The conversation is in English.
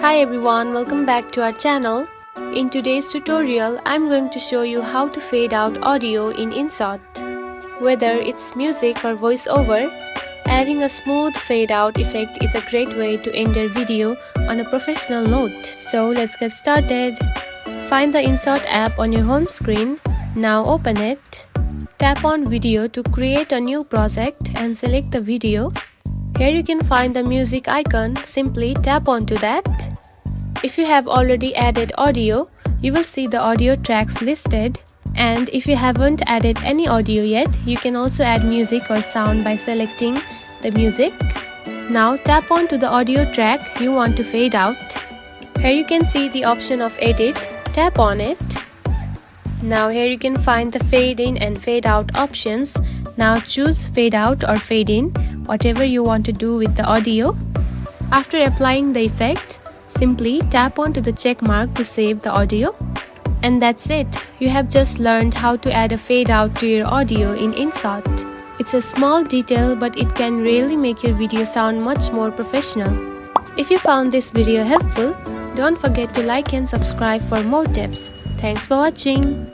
Hi everyone, welcome back to our channel. In today's tutorial, I'm going to show you how to fade out audio in InShot. Whether it's music or voiceover, adding a smooth fade out effect is a great way to end your video on a professional note. So let's get started. Find the InShot app on your home screen. Now open it. Tap on video to create a new project and select the video. Here you can find the music icon, simply tap onto that. If you have already added audio, you will see the audio tracks listed. And if you haven't added any audio yet, you can also add music or sound by selecting the music. Now tap onto the audio track you want to fade out. Here you can see the option of edit, tap on it. Now here you can find the fade in and fade out options. Now choose fade out or fade in, whatever you want to do with the audio. After applying the effect, simply tap onto the check mark to save the audio. And that's it. You have just learned how to add a fade out to your audio in InShot. It's a small detail, but it can really make your video sound much more professional. If you found this video helpful, don't forget to like and subscribe for more tips. Thanks for watching.